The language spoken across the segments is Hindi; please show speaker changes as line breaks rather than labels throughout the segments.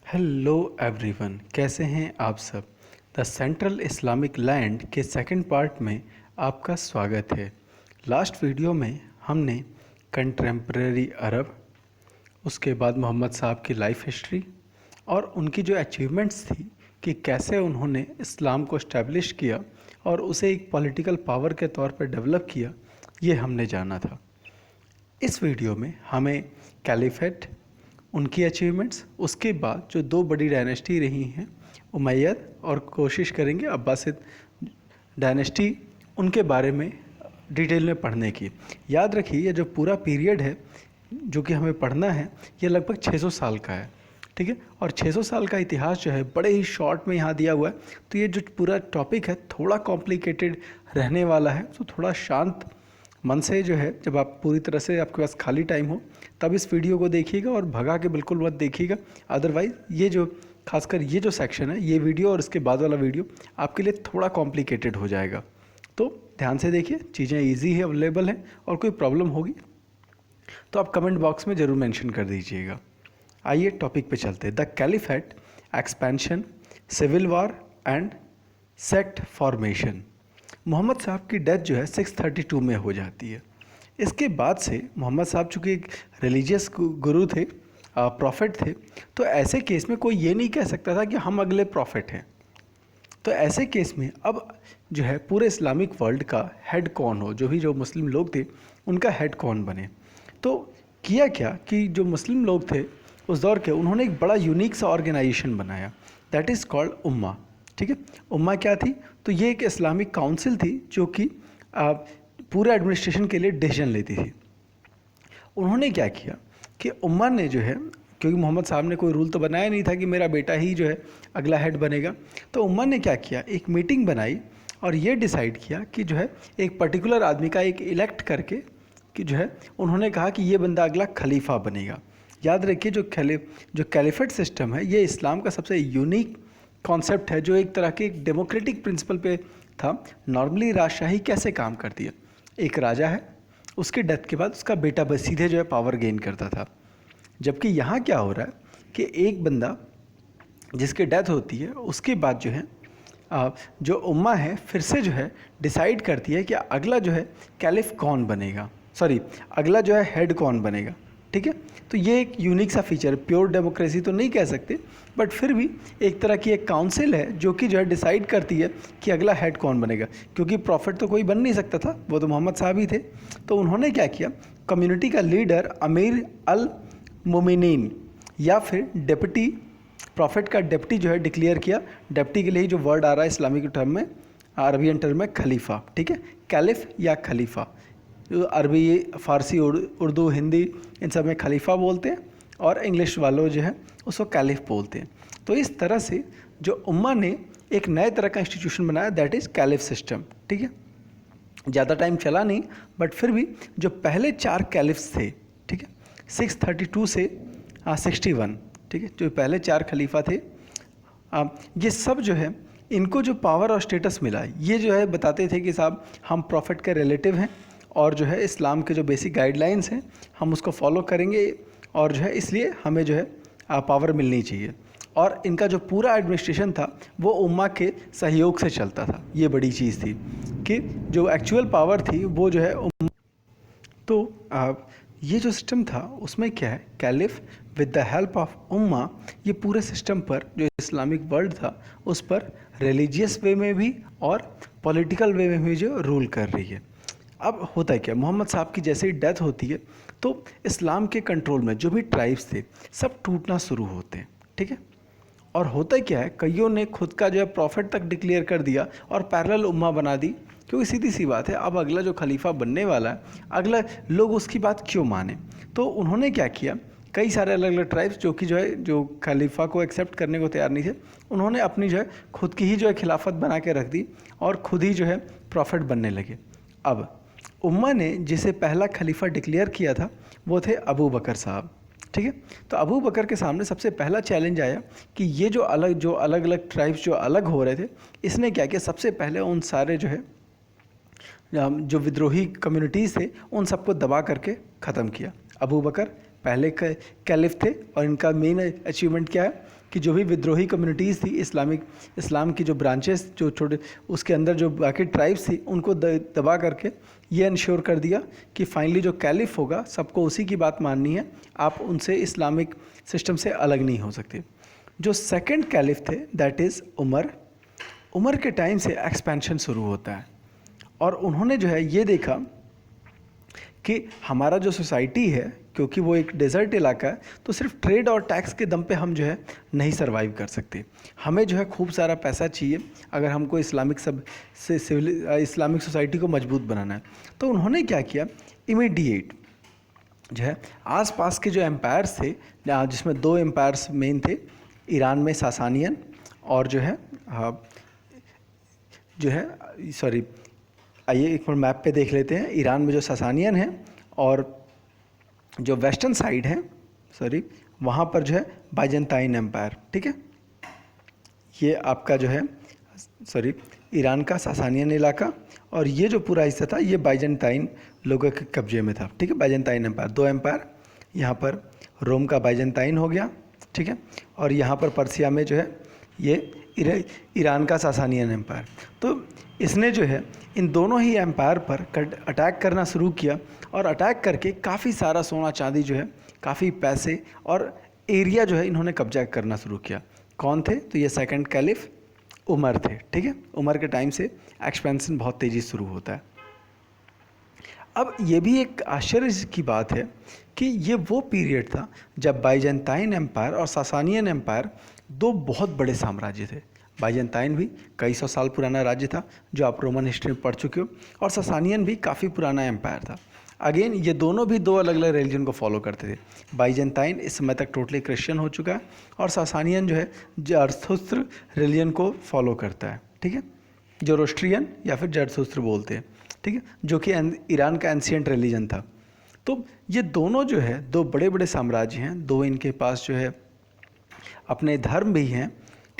हेलो एवरीवन, कैसे हैं आप सब। द सेंट्रल इस्लामिक लैंड के सेकंड पार्ट में आपका स्वागत है। लास्ट वीडियो में हमने कंटेम्प्रेरी अरब, उसके बाद मोहम्मद साहब की लाइफ हिस्ट्री और उनकी जो अचीवमेंट्स थी कि कैसे उन्होंने इस्लाम को इस्टेब्लिश किया और उसे एक पॉलिटिकल पावर के तौर पर डेवलप किया, ये हमने जाना था। इस वीडियो में हमें कैलिफेट, उनकी अचीवमेंट्स, उसके बाद जो दो बड़ी डायनेस्टी रही हैं उमैयद, और कोशिश करेंगे अब्बासिद डायनेस्टी, उनके बारे में डिटेल में पढ़ने की। याद रखिए ये जो पूरा पीरियड है जो कि हमें पढ़ना है ये लगभग 600 साल का है, ठीक है। और 600 साल का इतिहास जो है बड़े ही शॉर्ट में यहाँ दिया हुआ है, तो ये जो पूरा टॉपिक है थोड़ा कॉम्प्लिकेटेड रहने वाला है। तो थोड़ा शांत मन से जो है, जब आप पूरी तरह से आपके पास खाली टाइम हो तब इस वीडियो को देखिएगा और भगा के बिल्कुल मत देखिएगा। अदरवाइज़ ये जो खासकर ये जो सेक्शन है, ये वीडियो और इसके बाद वाला वीडियो आपके लिए थोड़ा कॉम्प्लिकेटेड हो जाएगा। तो ध्यान से देखिए, चीज़ें ईजी है, अवेलेबल हैं, और कोई प्रॉब्लम होगी तो आप कमेंट बॉक्स में ज़रूर मेंशन कर दीजिएगा। आइए टॉपिक पे चलते हैं। The caliphate, expansion, civil war and sect formation. Mohammad Sahab की डेथ जो है 632 में हो जाती है। इसके बाद से मोहम्मद साहब चूँकि एक रिलीजियस गुरु थे, प्रॉफिट थे, तो ऐसे केस में कोई ये नहीं कह सकता था कि हम अगले प्रॉफिट हैं। तो ऐसे केस में अब जो है पूरे इस्लामिक वर्ल्ड का हेड कौन हो, जो मुस्लिम लोग थे उनका हेड कौन बने। तो किया क्या कि जो मुस्लिम लोग थे उस दौर के, उन्होंने एक बड़ा यूनिक सा ऑर्गेनाइजेशन बनाया, दैट इज़ कॉल्ड उम्मा, ठीक है। उम्मा क्या थी? तो ये एक इस्लामिक काउंसिल थी जो कि पूरे एडमिनिस्ट्रेशन के लिए डिसीजन लेती थी। उन्होंने क्या किया कि उम्मा ने जो है, क्योंकि मोहम्मद साहब ने कोई रूल तो बनाया नहीं था कि मेरा बेटा ही जो है अगला हेड बनेगा, तो उम्मा ने क्या किया, एक मीटिंग बनाई और ये डिसाइड किया कि जो है एक पर्टिकुलर आदमी का एक इलेक्ट करके कि जो है उन्होंने कहा कि ये बंदा अगला खलीफा बनेगा। याद रखिए जो कैलिफेट सिस्टम है ये इस्लाम का सबसे यूनिक कॉन्सेप्ट है, जो एक तरह के एक डेमोक्रेटिक प्रिंसिपल पे था। नॉर्मली राजशाही कैसे काम करती है, एक राजा है, उसके डेथ के बाद उसका बेटा बस सीधे जो है पावर गेन करता था। जबकि यहाँ क्या हो रहा है कि एक बंदा जिसकी डेथ होती है उसके बाद जो है जो उम्मा है फिर से जो है डिसाइड करती है कि अगला जो है कैलिफ कौन बनेगा, अगला जो है हेड कौन बनेगा, ठीक है। तो ये एक यूनिक सा फीचर है। प्योर डेमोक्रेसी तो नहीं कह सकते, बट फिर भी एक तरह की एक काउंसिल है जो कि जो है डिसाइड करती है कि अगला हेड कौन बनेगा। क्योंकि प्रॉफिट तो कोई बन नहीं सकता था, वो तो मोहम्मद साहब ही थे। तो उन्होंने क्या किया, कम्युनिटी का लीडर अमीर अल मोमिनीन या फिर डिप्टी, प्रॉफिट का डिप्टी जो है डिक्लेयर किया। डिप्टी के लिए ही जो वर्ड आ रहा है इस्लामिक टर्म में, अरबियन टर्म में, खलीफा, ठीक है। कैलिफ या खलीफा, अरबी, फ़ारसी, उर्दू, हिंदी, इन सब में खलीफा बोलते हैं, और इंग्लिश वालों जो है उसको कैलिफ बोलते हैं। तो इस तरह से जो उम्मा ने एक नए तरह का इंस्टीट्यूशन बनाया, दैट इज़ कैलिफ सिस्टम, ठीक है। ज़्यादा टाइम चला नहीं, बट फिर भी जो पहले 4 कैलिफ्स थे, ठीक है, 632 से 61, ठीक है, जो पहले 4 खलीफा थे, ये सब जो है इनको जो पावर और स्टेटस मिला, ये जो है बताते थे कि साहब हम प्रॉफिट के रिलेटिव हैं और जो है इस्लाम के जो बेसिक गाइडलाइंस हैं हम उसको फॉलो करेंगे, और जो है इसलिए हमें जो है पावर मिलनी चाहिए। और इनका जो पूरा एडमिनिस्ट्रेशन था वो उम्मा के सहयोग से चलता था। ये बड़ी चीज़ थी कि जो एक्चुअल पावर थी वो जो है तो ये जो सिस्टम था उसमें क्या है, caliph with the help of उम्मा ये पूरे सिस्टम पर, जो इस्लामिक वर्ल्ड था उस पर रिलीजियस वे में भी और पॉलिटिकल वे में भी जो रूल कर रही है। अब होता है क्या, मोहम्मद साहब की जैसे ही डेथ होती है तो इस्लाम के कंट्रोल में जो भी ट्राइब्स थे सब टूटना शुरू होते हैं, ठीक है। और होता क्या है, कईयों ने खुद का जो है प्रॉफिट तक डिक्लेयर कर दिया और पैरेलल उम्मा बना दी, क्योंकि सीधी सी बात है अब अगला जो खलीफा बनने वाला है, अगला लोग उसकी बात क्यों माने। तो उन्होंने क्या किया, कई सारे अलग अलग ट्राइब्स जो कि जो है जो खलीफा को एक्सेप्ट करने को तैयार नहीं थे, उन्होंने अपनी जो है खुद की ही जो है खिलाफत बना के रख दी और खुद ही जो है प्रॉफिट बनने लगे। अब उम्मा ने जिसे पहला खलीफा डिक्लेयर किया था वो थे अबू बकर साहब, ठीक है। तो अबू बकर के सामने सबसे पहला चैलेंज आया कि ये जो अलग अलग ट्राइब्स जो अलग हो रहे थे, इसने क्या किया, सबसे पहले उन सारे जो है जो विद्रोही कम्युनिटीज़ थे उन सबको दबा करके ख़त्म किया। अबू बकर पहले कैलिफ थे और इनका मेन अचीवमेंट क्या है कि जो भी विद्रोही कम्युनिटीज़ थी, इस्लाम की जो ब्रांचेस जो छोटे, उसके अंदर जो बाकी ट्राइब्स थी, उनको दबा करके ये इंश्योर कर दिया कि फाइनली जो कैलिफ होगा सबको उसी की बात माननी है, आप उनसे इस्लामिक सिस्टम से अलग नहीं हो सकते। जो सेकंड कैलिफ थे दैट इज़ उमर के टाइम से एक्सपेंशन शुरू होता है, और उन्होंने जो है ये देखा कि हमारा जो सोसाइटी है, क्योंकि वो एक डेजर्ट इलाका है, तो सिर्फ ट्रेड और टैक्स के दम पे हम जो है नहीं सर्वाइव कर सकते। हमें जो है खूब सारा पैसा चाहिए अगर हमको इस्लामिक सोसाइटी को मजबूत बनाना है। तो उन्होंने क्या किया, इमीडिएट जो है आसपास के जो एम्पायर्स थे, जिसमें 2 एम्पायर्स मेन थे, ईरान में सासानियन और आइए एक बार मैप पे देख लेते हैं। ईरान में जो सासानियन है और जो वेस्टर्न साइड है वहाँ पर जो है बाइजेंटाइन एम्पायर, ठीक है। ये आपका जो है ईरान का सासानियन इलाका, और ये जो पूरा हिस्सा था ये बाइजेंटाइन लोगों के कब्जे में था, ठीक है। बाइजेंटाइन एम्पायर, 2 एम्पायर, यहाँ पर रोम का बाइजेंटाइन हो गया, ठीक है, और यहाँ पर पर्सिया में जो है ये ईरान का सासानियन एम्पायर। तो इसने जो है इन दोनों ही एम्पायर पर अटैक करना शुरू किया, और अटैक करके काफ़ी सारा सोना चांदी जो है, काफ़ी पैसे और एरिया जो है इन्होंने कब्जा करना शुरू किया। कौन थे, तो ये सेकंड कैलिफ उमर थे, ठीक है। उमर के टाइम से एक्सपेंशन बहुत तेज़ी से शुरू होता है। अब ये भी एक आश्चर्य की बात है कि ये वो पीरियड था जब बाइजेंटाइन एम्पायर और सासानियन एम्पायर 2 बहुत बड़े साम्राज्य थे। बाइजेंटाइन भी कई सौ साल पुराना राज्य था, जो आप रोमन हिस्ट्री में पढ़ चुके हो, और सासानियन भी काफ़ी पुराना एम्पायर था। अगेन ये दोनों भी 2 अलग अलग रिलीजन को फॉलो करते थे। बाइजेंटाइन इस समय तक टोटली क्रिश्चियन हो चुका है, और सासानियन जो है जरथुस्त्र रिलीजन को फॉलो करता है, ठीक है, जोरोस्ट्रियन या फिर जरथुस्त्र बोलते हैं, ठीक है, जो कि ईरान का एंशिएंट रिलीजन था। तो ये दोनों जो है 2 बड़े बड़े साम्राज्य हैं, 2 इनके पास जो है अपने धर्म भी हैं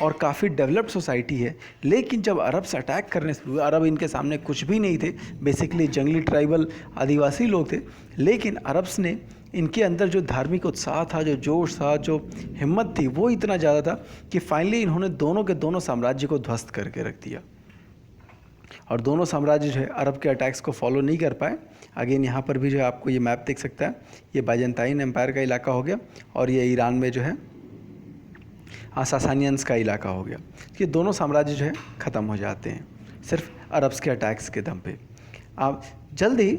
और काफ़ी डेवलप्ड सोसाइटी है। लेकिन जब अरब से अटैक करने शुरू हुए, अरब इनके सामने कुछ भी नहीं थे, बेसिकली जंगली ट्राइबल आदिवासी लोग थे, लेकिन अरब्स ने इनके अंदर जो धार्मिक उत्साह था, जो जोश था, जो हिम्मत थी, वो इतना ज़्यादा था कि फाइनली इन्होंने दोनों के दोनों साम्राज्य को ध्वस्त करके रख दिया, और दोनों साम्राज्य जो है अरब के अटैक्स को फॉलो नहीं कर पाए। अगेन यहाँ पर भी जो है आपको ये मैप देख सकता है, ये बाइजेंटाइन एम्पायर का इलाका हो गया, और ये ईरान में जो है सासानियंस का इलाका हो गया। ये दोनों साम्राज्य जो है ख़त्म हो जाते हैं सिर्फ अरब्स के अटैक्स के दम पे। अब जल्दी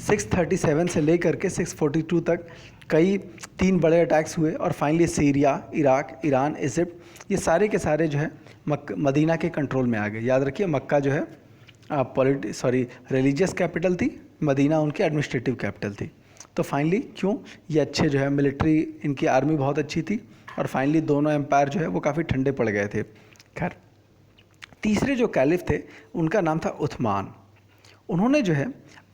637 से लेकर के 642 तक कई 3 बड़े अटैक्स हुए, और finally Syria, Iraq, Iran, Egypt, ये सारे के सारे जो है मदीना के कंट्रोल में आ गए। याद रखिए मक्का जो है रिलीजियस कैपिटल थी, मदीना उनकी एडमिनिस्ट्रेटिव कैपिटल थी। तो फाइनली क्यों, ये अच्छे जो है मिलिट्री, इनकी आर्मी बहुत अच्छी थी, और फाइनली दोनों एम्पायर जो है वो काफ़ी ठंडे पड़ गए थे। खैर, तीसरे जो कैलिफ थे उनका नाम था उस्मान। उन्होंने जो है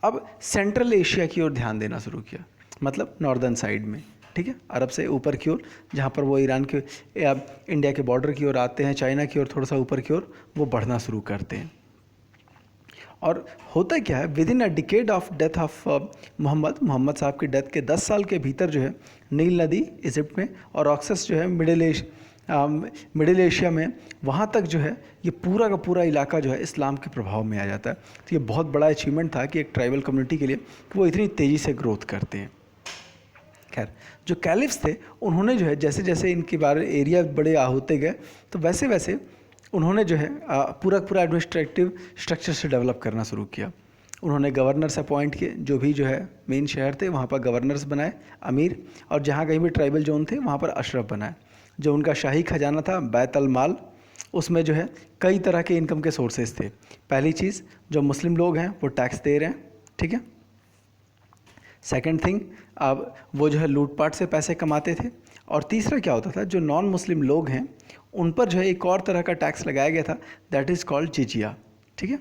अब सेंट्रल एशिया की ओर ध्यान देना शुरू किया, मतलब नॉर्दर्न साइड में, ठीक है, अरब से ऊपर की ओर, जहाँ पर वो ईरान के या इंडिया के बॉर्डर की ओर आते हैं, चाइना की ओर थोड़ा सा ऊपर की ओर वो बढ़ना शुरू करते हैं। और होता क्या है, within a decade of death of Mohammad Sahab की डेथ के 10 साल के भीतर जो है नील नदी इजिप्ट में और ऑक्सस जो है मिडिल एशिया में, वहाँ तक जो है ये पूरा का पूरा इलाका जो है इस्लाम के प्रभाव में आ जाता है। तो ये बहुत बड़ा अचीवमेंट था कि एक ट्राइबल कम्युनिटी के लिए कि वो इतनी तेज़ी से ग्रोथ करते हैं। खैर, जो कैलिफ्स थे उन्होंने जो है जैसे जैसे इनके बारे एरिया बड़े होते गए, तो वैसे वैसे उन्होंने जो है पूरा एडमिनिस्ट्रेटिव स्ट्रक्चर से डेवलप करना शुरू किया। उन्होंने गवर्नर्स अपॉइंट किए, जो भी जो है मेन शहर थे वहाँ पर गवर्नर्स बनाए, अमीर, और जहाँ कहीं भी ट्राइबल जोन थे वहाँ पर अशरफ बनाए। जो उनका शाही खजाना था बैतुल माल, उसमें जो है कई तरह के इनकम के सोर्सेज थे। पहली चीज़, जो मुस्लिम लोग हैं वो टैक्स दे रहे हैं, ठीक है। सेकंड थिंग, अब वो जो है लूटपाट से पैसे कमाते थे। और तीसरा क्या होता था, जो नॉन मुस्लिम लोग हैं उन पर जो है एक और तरह का टैक्स लगाया गया था, दैट इज़ कॉल्ड जिजिया, ठीक है।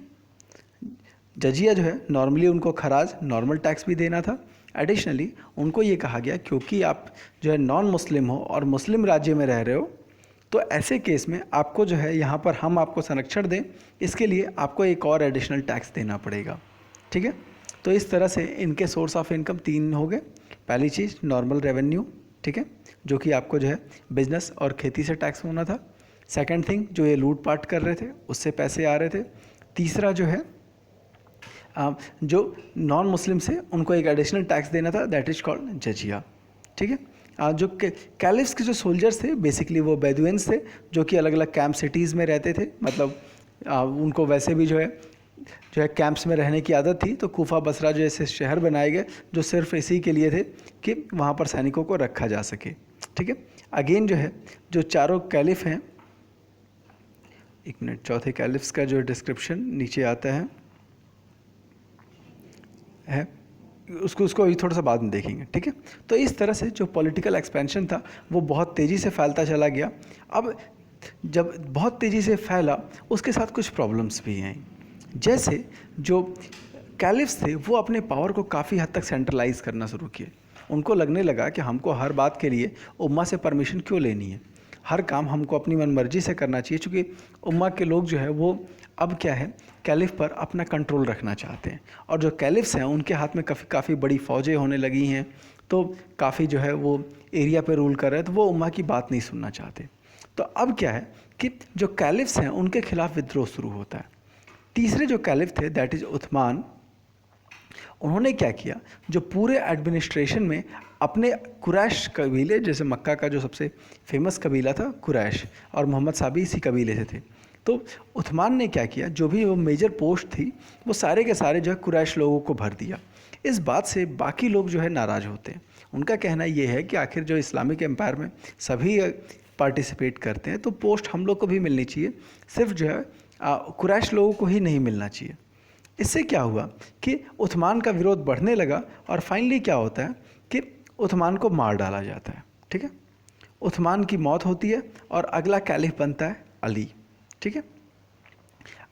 जजिया जो है नॉर्मली उनको खराज, नॉर्मल टैक्स भी देना था। एडिशनली उनको ये कहा गया क्योंकि आप जो है नॉन मुस्लिम हो और मुस्लिम राज्य में रह रहे हो, तो ऐसे केस में आपको जो है यहाँ पर हम आपको संरक्षण दें, इसके लिए आपको एक और एडिशनल टैक्स देना पड़ेगा, ठीक है। तो इस तरह से इनके सोर्स ऑफ इनकम 3 हो गए। पहली चीज़ नॉर्मल रेवेन्यू, ठीक है, जो कि आपको जो है बिजनेस और खेती से टैक्स होना था। सेकंड थिंग, जो ये लूट पाट कर रहे थे उससे पैसे आ रहे थे। तीसरा जो है जो नॉन मुस्लिम से उनको एक एडिशनल टैक्स देना था, दैट इज कॉल्ड जजिया। ठीक है, जो कैलिफ्स के जो सोल्जर्स थे बेसिकली वो बेदुइन्स थे, जो कि अलग अलग कैंप सिटीज़ में रहते थे। मतलब उनको वैसे भी जो है कैंप्स में रहने की आदत थी। तो कूफा बसरा जो ऐसे शहर बनाए गए जो सिर्फ इसी के लिए थे कि वहाँ पर सैनिकों को रखा जा सके। ठीक है, अगेन जो है जो चारों कैलिफ हैं, एक मिनट, चौथे कैलिफ्स का जो डिस्क्रिप्शन नीचे आता है उसको अभी थोड़ा सा बाद में देखेंगे। ठीक है, तो इस तरह से जो पॉलिटिकल एक्सपेंशन था वो बहुत तेज़ी से फैलता चला गया। अब जब बहुत तेज़ी से फैला उसके साथ कुछ प्रॉब्लम्स भी हैं। जैसे जो कैलिफ्स थे वो अपने पावर को काफ़ी हद तक सेंट्रलाइज करना शुरू किए। उनको लगने लगा कि हमको हर बात के लिए उम्मा से परमिशन क्यों लेनी है, हर काम हमको अपनी मनमर्जी से करना चाहिए। चूँकि उम्मा के लोग जो है वो अब क्या है कैलिफ पर अपना कंट्रोल रखना चाहते हैं, और जो कैलिफ्स हैं उनके हाथ में काफ़ी बड़ी फ़ौजें होने लगी हैं, तो काफ़ी जो है वो एरिया पे रूल कर रहे हैं, तो वो उम्मा की बात नहीं सुनना चाहते। तो अब क्या है कि जो कैलिफ्स हैं उनके खिलाफ विद्रोह शुरू होता है। तीसरे जो कैलिफ थे दैट इज़ उस्मान, उन्होंने क्या किया, जो पूरे एडमिनिस्ट्रेशन में अपने कुरैश कबीले, जैसे मक्का का जो सबसे फेमस कबीला था कुरैश, और मोहम्मद साहब भी इसी कबीले से थे। तो उस्मान ने क्या किया, जो भी वो मेजर पोस्ट थी वो सारे के सारे जो है कुरैश लोगों को भर दिया। इस बात से बाकी लोग जो है नाराज़ होते हैं। उनका कहना ये है कि आखिर जो इस्लामिक एम्पायर में सभी पार्टिसिपेट करते हैं तो पोस्ट हम लोग को भी मिलनी चाहिए, सिर्फ जो है कुरैश लोगों को ही नहीं मिलना चाहिए। इससे क्या हुआ कि उस्मान का विरोध बढ़ने लगा, और फाइनली क्या होता है कि उस्मान को मार डाला जाता है। ठीक है, उस्मान की मौत होती है और अगला कैलिफ बनता है अली। ठीक है,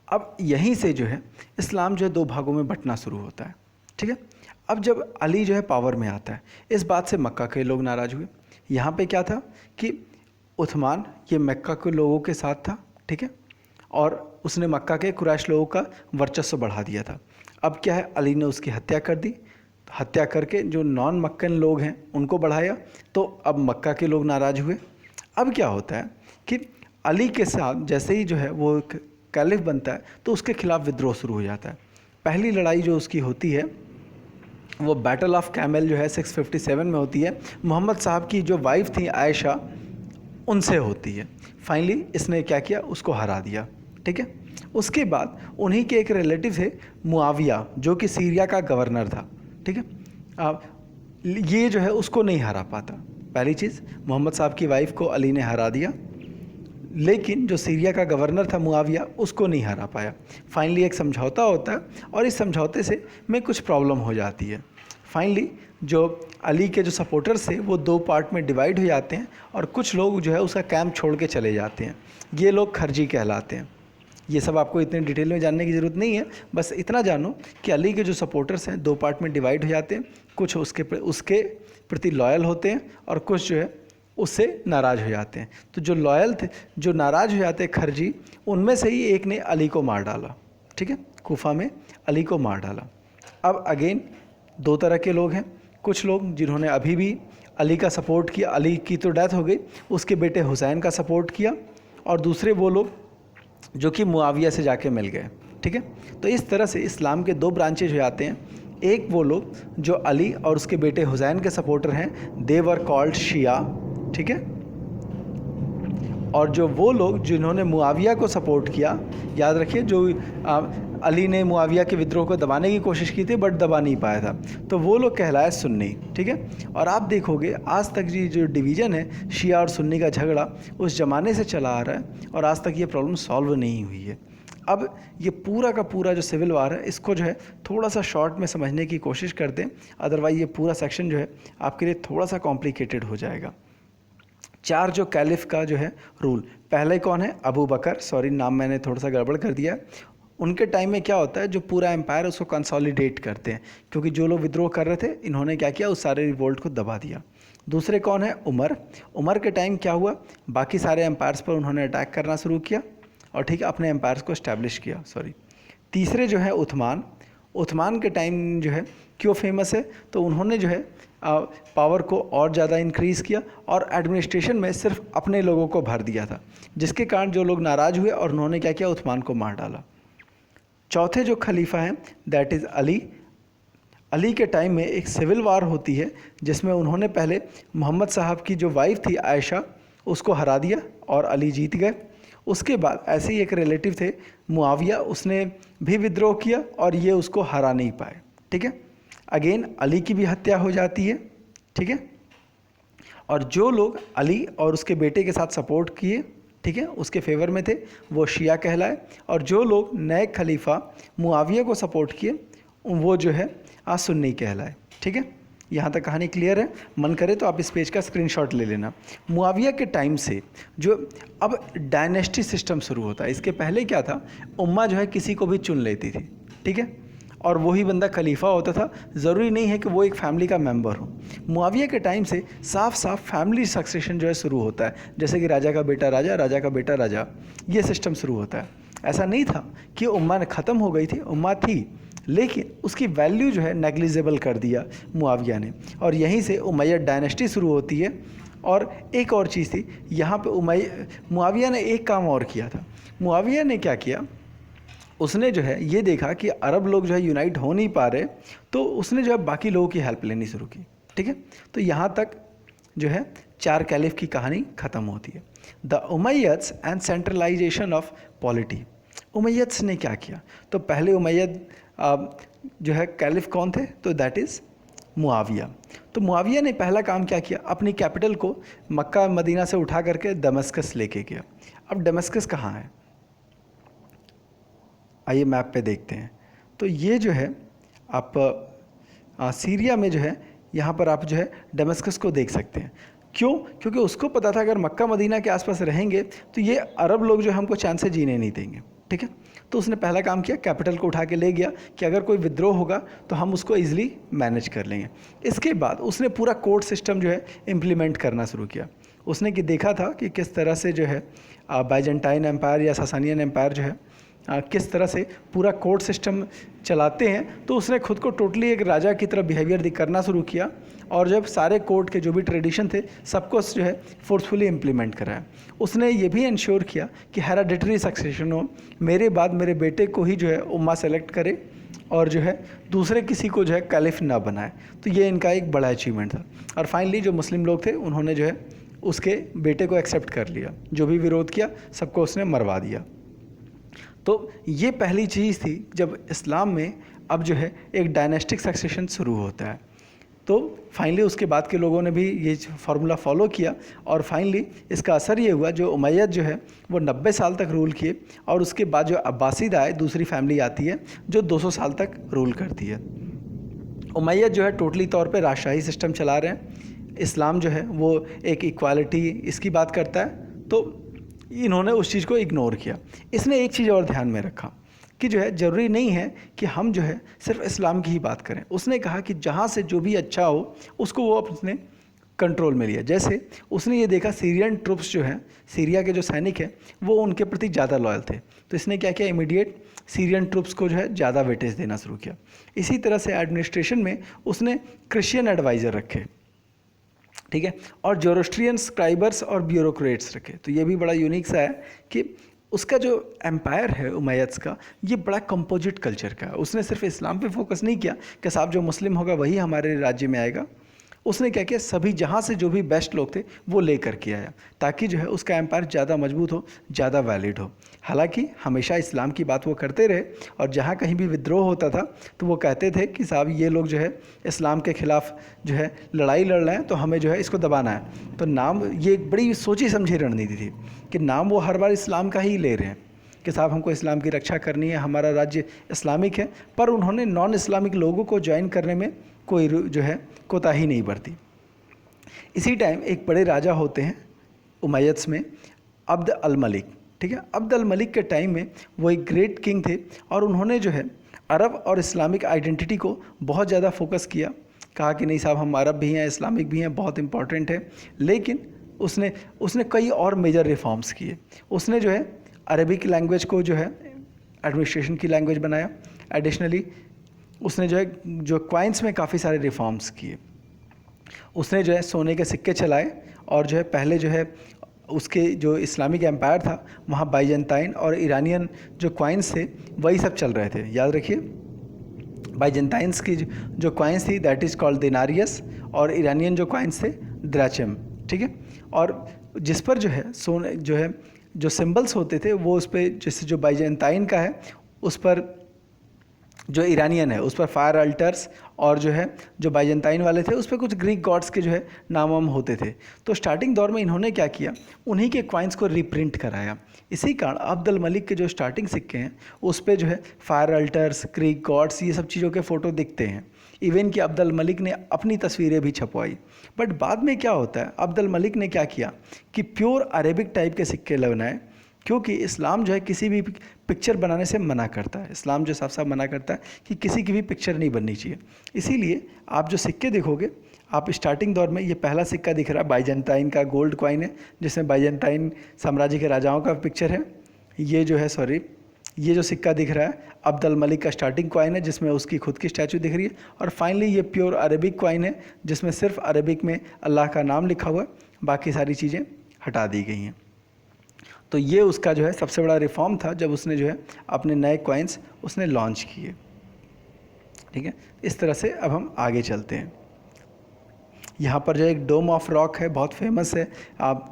अब यहीं से जो है इस्लाम जो है दो भागों में बंटना शुरू होता है। ठीक है, अब जब अली जो है पावर में आता है, इस बात से मक्का के लोग नाराज़ हुए। यहाँ पे क्या था कि उस्मान ये मक्का के लोगों के साथ था। ठीक है, और उसने मक्का के कुरैश लोगों का वर्चस्व बढ़ा दिया था। अब क्या है, अली ने उसकी हत्या कर दी। हत्या करके जो नॉन मक्कन लोग हैं उनको बढ़ाया, तो अब मक्का के लोग नाराज़ हुए। अब क्या होता है कि अली के साथ जैसे ही जो है वो कैलिफ बनता है तो उसके खिलाफ विद्रोह शुरू हो जाता है। पहली लड़ाई जो उसकी होती है वो बैटल ऑफ कैमल जो है 657 में होती है। मोहम्मद साहब की जो वाइफ थी आयशा, उनसे होती है। फाइनली इसने क्या किया, उसको हरा दिया। ठीक है, उसके बाद उन्हीं के एक रिलेटिव थे मुआविया, जो कि सीरिया का गवर्नर था। ठीक है, ये जो है उसको नहीं हरा पाता। पहली चीज़, मोहम्मद साहब की वाइफ को अली ने हरा दिया, लेकिन जो सीरिया का गवर्नर था मुआविया, उसको नहीं हरा पाया। फाइनली एक समझौता होता है और इस समझौते से में कुछ प्रॉब्लम हो जाती है। फाइनली जो अली के जो सपोर्टर्स थे वो दो पार्ट में डिवाइड हो जाते हैं, और कुछ लोग जो है उसका कैंप छोड़ के चले जाते हैं। ये लोग खरजी कहलाते हैं। ये सब आपको इतने डिटेल में जानने की ज़रूरत नहीं है, बस इतना जानो कि अली के जो सपोर्टर्स हैं दो पार्ट में डिवाइड हो जाते हैं। कुछ उसके प्रति लॉयल होते हैं और कुछ जो है उससे नाराज़ हो जाते हैं। तो जो लॉयल थे, जो नाराज़ हो जाते हैं खरजी, उनमें से ही एक ने अली को मार डाला। ठीक है, कूफा में अली को मार डाला। अब अगेन दो तरह के लोग हैं, कुछ लोग जिन्होंने अभी भी अली का सपोर्ट किया, अली की तो डेथ हो गई, उसके बेटे हुसैन का सपोर्ट किया, और दूसरे वो लोग जो कि मुआविया से जाके मिल गए। ठीक है, तो इस तरह से इस्लाम के दो ब्रांचेज हो जाते हैं। एक वो लोग जो अली और उसके बेटे हुसैन के सपोर्टर हैं, दे वर कॉल्ड शिया। ठीक है, और जो वो लोग जिन्होंने मुआविया को सपोर्ट किया, याद रखिए जो अली ने मुआविया के विद्रोह को दबाने की कोशिश की थी बट दबा नहीं पाया था, तो वो लोग कहलाए सुन्नी। ठीक है, और आप देखोगे आज तक ये जो डिवीज़न है शिया और सुन्नी का झगड़ा उस ज़माने से चला आ रहा है और आज तक ये प्रॉब्लम सॉल्व नहीं हुई है। अब ये पूरा का पूरा जो सिविल वार है, इसको जो है थोड़ा सा शॉर्ट में समझने की कोशिश करते हैं, अदरवाइज़ ये पूरा सेक्शन जो है आपके लिए थोड़ा सा कॉम्प्लिकेटेड हो जाएगा। चार जो कैलिफ का जो है रूल, पहले कौन है, अबू बकर, सॉरी नाम मैंने थोड़ा सा गड़बड़ कर दिया। उनके टाइम में क्या होता है, जो पूरा एम्पायर उसको कंसोलिडेट करते हैं, क्योंकि जो लोग विद्रोह कर रहे थे इन्होंने क्या किया, उस सारे रिवोल्ट को दबा दिया। दूसरे कौन है, उमर। उमर के टाइम क्या हुआ, बाकी सारे एम्पायर्स पर उन्होंने अटैक करना शुरू किया और ठीक है अपने एम्पायर्स को इस्टेब्लिश किया। तीसरे जो है उस्मान। उस्मान के टाइम जो है क्यों फेमस है, तो उन्होंने जो है पावर को और ज़्यादा इंक्रीज़ किया और एडमिनिस्ट्रेशन में सिर्फ अपने लोगों को भर दिया था, जिसके कारण जो लोग नाराज़ हुए और उन्होंने क्या किया, उस्मान को मार डाला। चौथे जो खलीफा हैं दैट इज़ अली। अली के टाइम में एक सिविल वार होती है जिसमें उन्होंने पहले मोहम्मद साहब की जो वाइफ थी आयशा, उसको हरा दिया और अली जीत गए। उसके बाद ऐसे ही एक रिलेटिव थे मुआविया, उसने भी विद्रोह किया और ये उसको हरा नहीं पाए। ठीक है, अगेन अली की भी हत्या हो जाती है। ठीक है, और जो लोग अली और उसके बेटे के साथ सपोर्ट किए, ठीक है, उसके फेवर में थे, वो शिया कहलाए, और जो लोग नए खलीफा मुआविया को सपोर्ट किए वो जो है सुन्नी कहलाए। ठीक है, यहाँ तक कहानी क्लियर है। मन करे तो आप इस पेज का स्क्रीनशॉट ले लेना। मुआविया के टाइम से जो अब डायनेस्टी सिस्टम शुरू होता है, इसके पहले क्या था, उम्मा जो है किसी को भी चुन लेती थी। ठीक है, और वही बंदा खलीफा होता था, ज़रूरी नहीं है कि वो एक फैमिली का मेंबर हो। मुआविया के टाइम से साफ साफ फैमिली सक्सेशन जो है शुरू होता है, जैसे कि राजा का बेटा राजा, राजा का बेटा राजा, ये सिस्टम शुरू होता है। ऐसा नहीं था कि उम्मा ने ख़त्म हो गई थी, उम्मा थी, लेकिन उसकी वैल्यू जो है नेग्लिजिबल कर दिया मुआविया ने, और यहीं से उमैयद डायनेस्टी शुरू होती है। और एक और चीज़ थी यहाँ पे, मुआविया ने एक काम और किया था। मुआविया ने क्या किया, उसने जो है ये देखा कि अरब लोग जो है यूनाइट हो नहीं पा रहे, तो उसने जो है बाकी लोगों की हेल्प लेनी शुरू की। ठीक है, तो यहाँ तक जो है 4 कैलिफ की कहानी ख़त्म होती है। The Umayyads and centralisation of polity. Umayyads ने क्या किया, तो पहले उमैयद जो है कैलिफ कौन थे, तो दैट इज़ मुआविया। तो मुआविया ने पहला काम क्या किया, अपनी कैपिटल को मक्का मदीना से उठा करके दमस्कस लेके गया। अब दमस्कस कहाँ है, आइए मैप पे देखते हैं। तो ये जो है आप सीरिया में जो है, यहाँ पर आप जो है दमस्कस को देख सकते हैं। क्यों, क्योंकि उसको पता था अगर मक्का मदीना के आसपास रहेंगे तो ये अरब लोग जो हमको चैन से जीने नहीं देंगे। ठीक है, तो उसने पहला काम किया, कैपिटल को उठा के ले गया कि अगर कोई विद्रोह होगा तो हम उसको ईजिली मैनेज कर लेंगे। इसके बाद उसने पूरा कोर्ट सिस्टम जो है इम्प्लीमेंट करना शुरू किया। उसने कि देखा था कि किस तरह से जो है बाइजेंटाइन एम्पायर या सासानियन एम्पायर जो है किस तरह से पूरा कोर्ट सिस्टम चलाते हैं, तो उसने खुद को टोटली एक राजा की तरह बिहेवियर करना शुरू किया, और जब सारे कोर्ट के जो भी ट्रेडिशन थे सबको जो है फोर्सफुली इम्प्लीमेंट कराया। उसने ये भी इंश्योर किया कि हेरेडिटरी सक्सेशन हो, मेरे बाद मेरे बेटे को ही जो है उम्मा सेलेक्ट करे और जो है दूसरे किसी को जो है कैलिफ ना बनाए। तो ये इनका एक बड़ा अचीवमेंट था। और फाइनली जो मुस्लिम लोग थे उन्होंने जो है उसके बेटे को एक्सेप्ट कर लिया, जो भी विरोध किया सबको उसने मरवा दिया। तो ये पहली चीज़ थी जब इस्लाम में अब जो है एक डायनेस्टिक सक्सेशन शुरू होता है। तो फाइनली उसके बाद के लोगों ने भी ये फार्मूला फॉलो किया, और फाइनली इसका असर ये हुआ, जो उमैयद जो है वो 90 साल तक रूल किए, और उसके बाद जो अब्बासिद आए, दूसरी फैमिली आती है जो 200 साल तक रूल करती है। उमैयद जो है टोटली तौर पे राजशाही सिस्टम चला रहे हैं। इस्लाम जो है वो एक इक्वालिटी इसकी बात करता है, तो इन्होंने उस चीज़ को इग्नोर किया। इसने एक चीज़ और ध्यान में रखा कि जो है ज़रूरी नहीं है कि हम जो है सिर्फ इस्लाम की ही बात करें। उसने कहा कि जहाँ से जो भी अच्छा हो उसको वो अपने कंट्रोल में लिया। जैसे उसने ये देखा सीरियन ट्रुप्स जो हैं, सीरिया के जो सैनिक हैं वो उनके प्रति ज़्यादा लॉयल थे, तो इसने क्या किया, इमीडिएट सीरियन ट्रुप्स को जो है ज़्यादा वेटेज देना शुरू किया। इसी तरह से एडमिनिस्ट्रेशन में उसने क्रिश्चियन एडवाइज़र रखे, ठीक है, और जोरोस्ट्रियन स्क्राइबर्स और ब्यूरोक्रेट्स रखे। तो ये भी बड़ा यूनिक सा है कि उसका जो एम्पायर है उमैयद्स का, ये बड़ा कंपोजिट कल्चर का है। उसने सिर्फ इस्लाम पे फोकस नहीं किया कि साहब जो मुस्लिम होगा वही हमारे राज्य में आएगा। उसने क्या किया, सभी जहाँ से जो भी बेस्ट लोग थे वो ले करके आया, ताकि जो है उसका एम्पायर ज़्यादा मजबूत हो, ज़्यादा वैलिड हो। हालांकि हमेशा इस्लाम की बात वो करते रहे, और जहाँ कहीं भी विद्रोह होता था तो वो कहते थे कि साहब ये लोग जो है इस्लाम के ख़िलाफ़ जो है लड़ाई लड़ रहे हैं, तो हमें जो है इसको दबाना है। तो नाम, ये एक बड़ी सोची समझी रणनीति थी कि नाम वो हर बार इस्लाम का ही ले रहे हैं कि साहब हमको इस्लाम की रक्षा करनी है, हमारा राज्य इस्लामिक है, पर उन्होंने नॉन इस्लामिक लोगों को ज्वाइन करने में कोई जो है कोताही नहीं बरती। इसी टाइम एक बड़े राजा होते हैं उमैयद्स में, अब्द अल मलिक, ठीक है। अब्द अल मलिक के टाइम में वो एक ग्रेट किंग थे, और उन्होंने जो है अरब और इस्लामिक आइडेंटिटी को बहुत ज़्यादा फोकस किया। कहा कि नहीं साहब हम अरब भी हैं, इस्लामिक भी हैं, बहुत इंपॉर्टेंट है। लेकिन उसने कई और मेजर रिफॉर्म्स किए। उसने जो है अरबिक लैंग्वेज को जो है एडमिनिस्ट्रेशन की लैंग्वेज बनाया। एडिशनली उसने जो है जो क्वाइंस में काफ़ी सारे रिफॉर्म्स किए। उसने जो है सोने के सिक्के चलाए और जो है पहले जो है उसके जो इस्लामिक एम्पायर था वहाँ बाइजेंटाइन और ईरानियन जो कॉइन्स थे वही सब चल रहे थे। याद रखिए, बाइजेंटाइंस की जो कॉइन्स थी दैट इज़ कॉल्ड दिनारियस, और ईरानियन जो कॉइन्स थे द्राचम। ठीक है, और जिस पर जो है सोने जो है जो सिंबल्स होते थे वो उस पर, जैसे जो बाइजेंटाइन का है उस पर, जो ईरानियन है उस पर फायर अल्टर्स, और जो है जो बाइजेंटाइन वाले थे उस पर कुछ ग्रीक गॉड्स के जो है नाम वाम होते थे। तो स्टार्टिंग दौर में इन्होंने क्या किया, उन्हीं के कॉइन्स को रिप्रिंट कराया। इसी कारण अब्द अल मलिक के जो स्टार्टिंग सिक्के हैं उस पर जो है फायर अल्टर्स, ग्रीक गॉड्स, ये सब चीज़ों के फ़ोटो दिखते हैं। इवन कि अब्द अल मलिक ने अपनी तस्वीरें भी छपवाई। बट बाद में क्या होता है, अब्द अल मलिक ने क्या किया कि प्योर अरेबिक टाइप के सिक्के बनाए, क्योंकि इस्लाम जो है किसी भी पिक्चर बनाने से मना करता है। इस्लाम जो साफ साफ मना करता है कि किसी की भी पिक्चर नहीं बननी चाहिए। इसीलिए आप जो सिक्के देखोगे, आप स्टार्टिंग दौर में ये पहला सिक्का दिख रहा है बाइजेंटाइन का गोल्ड कॉइन है, जिसमें बाइजेंटाइन साम्राज्य के राजाओं का पिक्चर है। ये जो है ये जो सिक्का दिख रहा है अब्द अल मलिक का स्टार्टिंग कॉइन है, जिसमें उसकी खुद की स्टैचू दिख रही है। और फाइनली ये प्योर अरेबिक कॉइन है, जिसमें सिर्फ अरेबिक में अल्लाह का नाम लिखा हुआ है, बाकी सारी चीज़ें हटा दी गई हैं। तो ये उसका जो है सबसे बड़ा रिफॉर्म था, जब उसने जो है अपने नए कॉइन्स उसने लॉन्च किए। ठीक है, इस तरह से अब हम आगे चलते हैं। यहाँ पर जो एक डोम ऑफ रॉक है, बहुत फेमस है, आप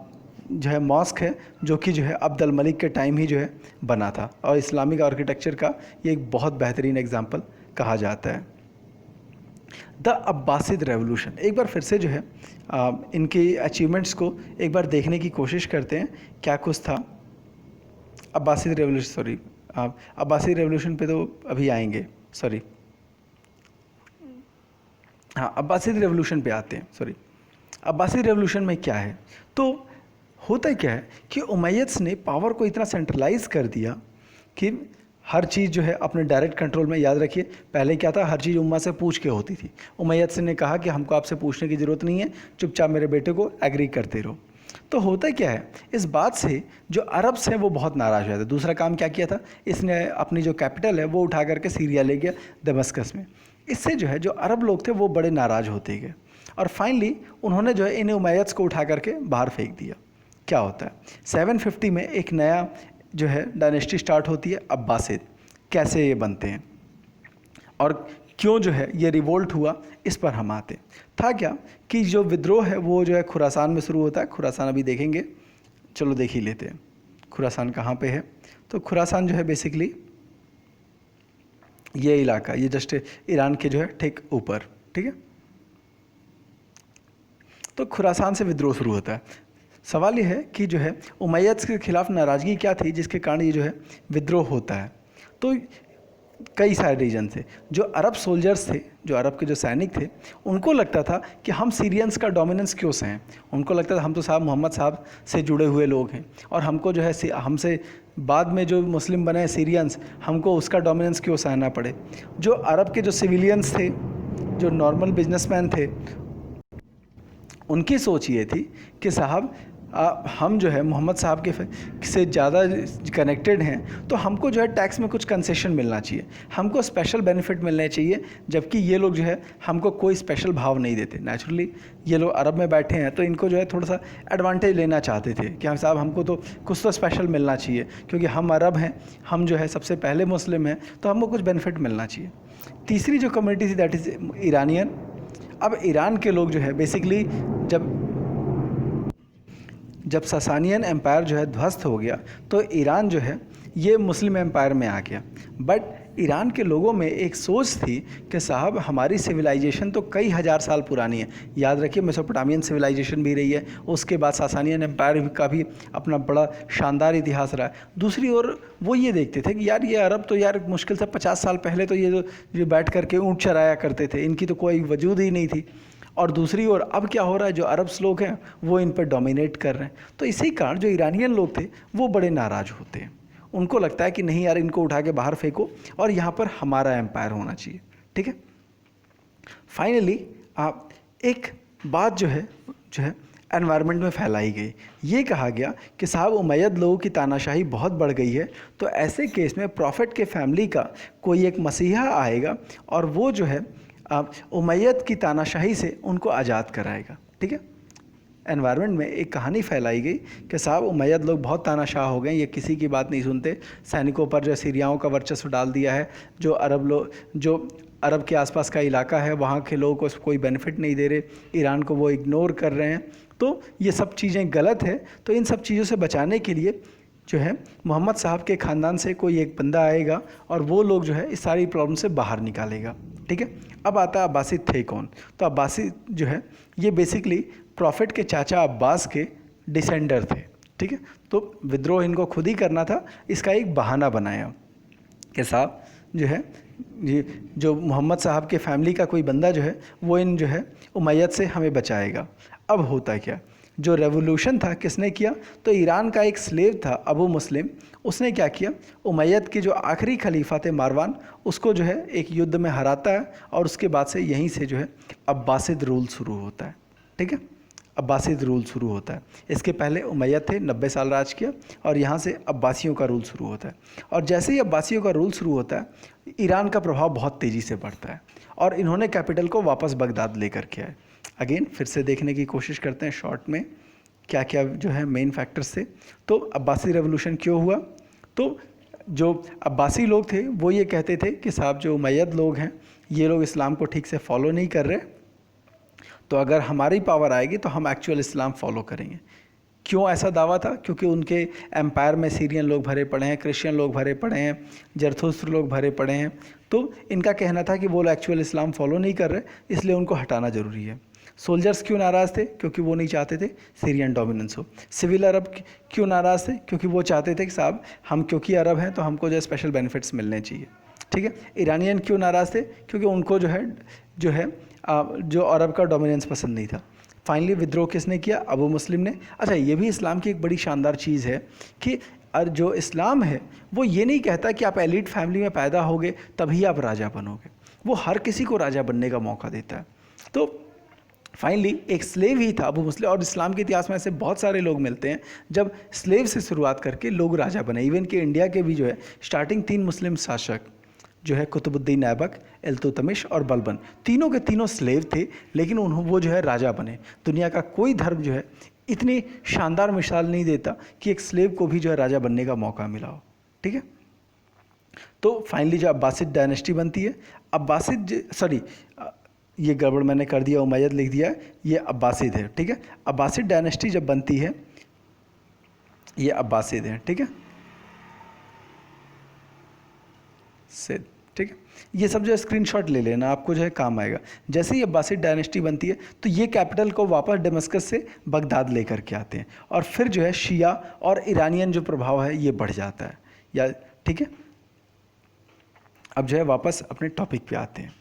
जो है मॉस्क है, जो कि जो है अब्द अल मलिक के टाइम ही जो है बना था, और इस्लामिक आर्किटेक्चर का ये एक बहुत बेहतरीन एग्जाम्पल कहा जाता है। द अब्बासिद रेवोल्यूशन, एक बार फिर से जो है इनके अचीवमेंट्स को एक बार देखने की कोशिश करते हैं, क्या कुछ था। अब्बासिद रेवोल्यूशन पे तो अभी आएंगे, सॉरी, हाँ अब्बासिद रेवोल्यूशन पे आते हैं, सॉरी। अब्बासिद रेवोल्यूशन में क्या है, तो होता क्या है कि उमैयद्स ने पावर को इतना सेंट्रलाइज कर दिया कि हर चीज़ जो है अपने डायरेक्ट कंट्रोल में। याद रखिए, पहले क्या था, हर चीज़ उम्मा से पूछ के होती थी। उमैयद्स ने कहा कि हमको आपसे पूछने की ज़रूरत नहीं है, चुपचाप मेरे बेटे को एग्री करते रहो। तो होता क्या है, इस बात से जो अरब्स हैं वो बहुत नाराज़ हुए थे। दूसरा काम क्या किया था, इसने अपनी जो कैपिटल है वो उठा करके सीरिया ले गया, दमस्कस में। इससे जो है जो अरब लोग थे वो बड़े नाराज़ होते गए, और फाइनली उन्होंने जो है इन उमैयद्स को उठा करके बाहर फेंक दिया। क्या होता है, 750 में एक नया जो है डायनेस्टी स्टार्ट होती है, अब्बासिद। कैसे ये बनते हैं और क्यों जो है ये रिवोल्ट हुआ, इस पर हम आते। था क्या कि जो विद्रोह है वो जो है खुरासान में शुरू होता है। खुरासान अभी देखेंगे, चलो देख ही लेते हैं खुरासान कहाँ पे है। तो खुरासान जो है बेसिकली ये इलाका, ये जस्ट ईरान के जो है ठीक ऊपर। ठीक है, तो खुरासान से विद्रोह शुरू होता है। सवाल ये है कि जो है उमैयद्स के खिलाफ नाराज़गी क्या थी जिसके कारण ये जो है विद्रोह होता है। तो कई सारे रीजन थे। जो अरब सोल्जर्स थे, जो अरब के जो सैनिक थे, उनको लगता था कि हम सीरियंस का डोमिनेंस क्यों सहें। उनको लगता था हम तो साहब मोहम्मद साहब से जुड़े हुए लोग हैं, और हमको जो है हमसे बाद में जो मुस्लिम बने सीरियंस, हमको उसका डोमिनेंस क्यों सहना पड़े। जो अरब के जो सिविलियंस थे, जो नॉर्मल बिजनेसमैन थे, उनकी सोच ये थी कि साहब हम जो है मोहम्मद साहब के से ज़्यादा कनेक्टेड हैं, तो हमको जो है टैक्स में कुछ कंसेशन मिलना चाहिए, हमको स्पेशल बेनिफिट मिलने चाहिए, जबकि ये लोग जो है हमको कोई स्पेशल भाव नहीं देते। नेचुरली ये लोग अरब में बैठे हैं तो इनको जो है थोड़ा सा एडवांटेज लेना चाहते थे कि हम साहब हमको तो कुछ तो स्पेशल मिलना चाहिए, क्योंकि हम अरब हैं, हम जो है सबसे पहले मुस्लिम हैं, तो हमको कुछ बेनिफिट मिलना चाहिए। तीसरी जो कम्युनिटी थी दैट इज़ ईरानियन। अब ईरान के लोग जो है बेसिकली जब सासानियन एम्पायर जो है ध्वस्त हो गया, तो ईरान जो है ये मुस्लिम एम्पायर में आ गया। बट ईरान के लोगों में एक सोच थी कि साहब हमारी सिविलाइजेशन तो कई हज़ार साल पुरानी है। याद रखिए मेसोपोटामियन सिविलाइजेशन भी रही है, उसके बाद सासानियन एम्पायर का भी अपना बड़ा शानदार इतिहास रहा है। दूसरी ओर वो ये देखते थे कि यार ये अरब तो यार मुश्किल से 50 साल पहले तो ये जो बैठ करके ऊँट चराया करते थे, इनकी तो कोई वजूद ही नहीं थी। और दूसरी ओर अब क्या हो रहा है, जो अरब्स लोग हैं वो इन पर डोमिनेट कर रहे हैं। तो इसी कारण जो ईरानियन लोग थे वो बड़े नाराज़ होते हैं। उनको लगता है कि नहीं यार, इनको उठा के बाहर फेंको और यहाँ पर हमारा एम्पायर होना चाहिए। ठीक है, फाइनली आप एक बात जो है एनवायरनमेंट में फैलाई गई। ये कहा गया कि साहब उमैयद लोगों की तानाशाही बहुत बढ़ गई है, तो ऐसे केस में प्रॉफिट के फैमिली का कोई एक मसीहा आएगा और वो जो है उमैयद की तानाशाही से उनको आज़ाद कराएगा। ठीक है, एनवायरनमेंट में एक कहानी फैलाई गई कि साहब उमैयद लोग बहुत तानाशाह हो गए, ये किसी की बात नहीं सुनते, सैनिकों पर जो सीरियाओं का वर्चस्व डाल दिया है, जो अरब के आसपास का इलाका है वहाँ के लोगों को कोई बेनिफिट नहीं दे रहे, ईरान को वो इग्नोर कर रहे हैं, तो ये सब चीज़ें गलत है। तो इन सब चीज़ों से बचाने के लिए जो है मोहम्मद साहब के ख़ानदान से कोई एक बंदा आएगा और वो लोग जो है इस सारी प्रॉब्लम से बाहर निकालेगा। ठीक है, अब आता है अब्बासिद थे कौन। तो अब्बासिद जो है ये बेसिकली प्रॉफिट के चाचा अब्बास के डिसेंडर थे। ठीक है, तो विद्रोह इनको खुद ही करना था, इसका एक बहाना बनाया कि साहब जो है ये जो मोहम्मद साहब के फैमिली का कोई बंदा जो है वो इन जो है उमैयद से हमें बचाएगा। अब होता क्या, जो रेवोल्यूशन था किसने किया, तो ईरान का एक स्लेव था अबू मुस्लिम, उसने क्या किया, उमैयद के जो आखिरी खलीफा थे मारवान, उसको जो है एक युद्ध में हराता है और उसके बाद से यहीं से जो है अब्बासिद रूल शुरू होता है। ठीक है, अब्बासिद रूल शुरू होता है। इसके पहले उमैयद थे, 90 साल राज किया, और यहाँ से अब्बासियों का रूल शुरू होता है। और जैसे ही अब्बासियों का रूल शुरू होता है ईरान का प्रभाव बहुत तेज़ी से बढ़ता है और इन्होंने कैपिटल को वापस बगदाद लेकर के आए। अगेन फिर से देखने की कोशिश करते हैं शॉर्ट में क्या क्या जो है मेन फैक्टर्स थे। तो अब्बासी रेवोल्यूशन क्यों हुआ, तो जो अब्बासी लोग थे वो ये कहते थे कि साहब जो उमैयद लोग हैं ये लोग इस्लाम को ठीक से फॉलो नहीं कर रहे, तो अगर हमारी पावर आएगी तो हम एक्चुअल इस्लाम फॉलो करेंगे। क्यों ऐसा दावा था, क्योंकि उनके एम्पायर में सीरियन लोग भरे पड़े हैं, क्रिश्चियन लोग भरे पड़े हैं, जरथुस्त्र लोग भरे पड़े हैं, तो इनका कहना था कि वो लोग एक्चुअल इस्लाम फॉलो नहीं कर रहे, इसलिए उनको हटाना ज़रूरी है। सोल्जर्स क्यों नाराज़ थे, क्योंकि वो नहीं चाहते थे सीरियन डोमिनेंस हो। सिविल अरब क्यों नाराज़ थे, क्योंकि वो चाहते थे कि साहब हम क्योंकि अरब हैं तो हमको जो है स्पेशल बेनिफिट्स मिलने चाहिए। ठीक है, ईरानियन क्यों नाराज़ थे, क्योंकि उनको जो है जो अरब का डोमिनेंस पसंद नहीं था। फाइनली विद्रोह किसने किया, अबू मुस्लिम ने। अच्छा, ये भी इस्लाम की एक बड़ी शानदार चीज़ है कि जो इस्लाम है वो ये नहीं कहता कि आप एलिट फैमिली में पैदा होगे तभी आप राजा बनोगे, वो हर किसी को राजा बनने का मौका देता है। तो फाइनली एक स्लेव ही था अबू मुस्लिम, और इस्लाम के इतिहास में ऐसे बहुत सारे लोग मिलते हैं जब स्लेव से शुरुआत करके लोग राजा बने। इवन कि इंडिया के भी जो है स्टार्टिंग 3 मुस्लिम शासक जो है कुतुबुद्दीन ऐबक, इल्तुतमिश और बलबन, तीनों के तीनों स्लेव थे, लेकिन वो जो है राजा बने। दुनिया का कोई धर्म जो है इतनी शानदार मिसाल नहीं देता कि एक स्लेव को भी जो है राजा बनने का मौका मिला हो। ठीक है, तो फाइनली जो अब्बासिद डायनेस्टी बनती है, ये गड़बड़ मैंने कर दिया, उमैयद लिख दिया, ये अब्बासिद है। ठीक है, अब्बासिद डायनेस्टी जब बनती है ये अब्बासिद है। ठीक है, सिद्ध। ठीक है, ये सब जो है स्क्रीनशॉट ले लेना, आपको जो है काम आएगा। जैसे ही अब्बासिद डायनेस्टी बनती है तो ये कैपिटल को वापस दमिश्क से बगदाद लेकर के आते हैं, और फिर जो है शिया और ईरानियन जो प्रभाव है ये बढ़ जाता है। या ठीक है, अब जो है वापस अपने टॉपिक पे आते हैं।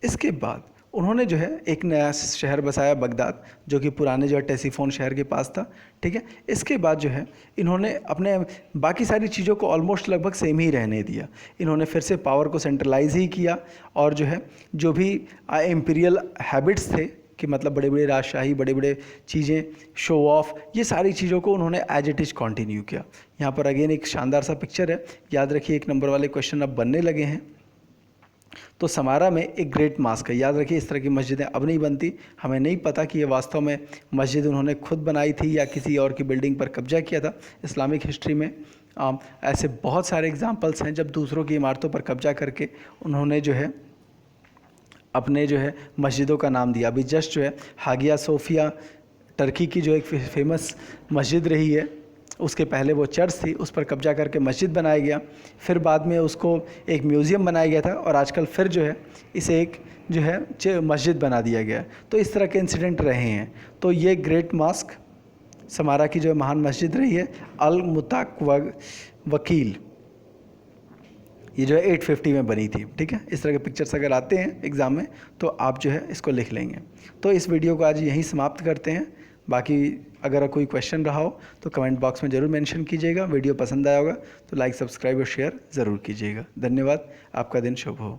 इसके बाद उन्होंने जो है एक नया शहर बसाया बगदाद, जो कि पुराने जो है टेसीफोन शहर के पास था। ठीक है, इसके बाद जो है इन्होंने अपने बाकी सारी चीज़ों को ऑलमोस्ट लगभग सेम ही रहने दिया। इन्होंने फिर से पावर को सेंट्रलाइज ही किया, और जो है जो भी इम्पीरियल हैबिट्स थे कि मतलब बड़े बड़े राजशाही, बड़े बड़े चीज़ें, शो ऑफ, ये सारी चीज़ों को उन्होंने एज इट इज़ कंटिन्यू किया। यहाँ पर अगेन एक शानदार सा पिक्चर है, याद रखिए 1 नंबर वाले क्वेश्चन अब बनने लगे हैं। तो समारा में एक ग्रेट मास्क है, याद रखिए इस तरह की मस्जिदें अब नहीं बनती। हमें नहीं पता कि ये वास्तव में मस्जिद उन्होंने खुद बनाई थी या किसी और की बिल्डिंग पर कब्जा किया था। इस्लामिक हिस्ट्री में ऐसे बहुत सारे एग्जांपल्स हैं जब दूसरों की इमारतों पर कब्जा करके उन्होंने जो है अपने जो है मस्जिदों का नाम दिया। अभी जस्ट जो है हागिया सोफिया टर्की की जो एक फेमस मस्जिद रही है, उसके पहले वो चर्च थी, उस पर कब्जा करके मस्जिद बनाया गया, फिर बाद में उसको एक म्यूज़ियम बनाया गया था, और आजकल फिर जो है इसे एक जो है मस्जिद बना दिया गया। तो इस तरह के इंसिडेंट रहे हैं। तो ये ग्रेट मास्क समारा की जो महान मस्जिद रही है, अल मुताक वकील, ये जो है 850 में बनी थी। ठीक है, इस तरह के पिक्चर्स अगर आते हैं एग्ज़ाम में तो आप जो है इसको लिख लेंगे। तो इस वीडियो को आज यहीं समाप्त करते हैं। बाकी अगर कोई क्वेश्चन रहा हो तो कमेंट बॉक्स में ज़रूर मेंशन कीजिएगा। वीडियो पसंद आया होगा तो लाइक, सब्सक्राइब और शेयर ज़रूर कीजिएगा। धन्यवाद, आपका दिन शुभ हो।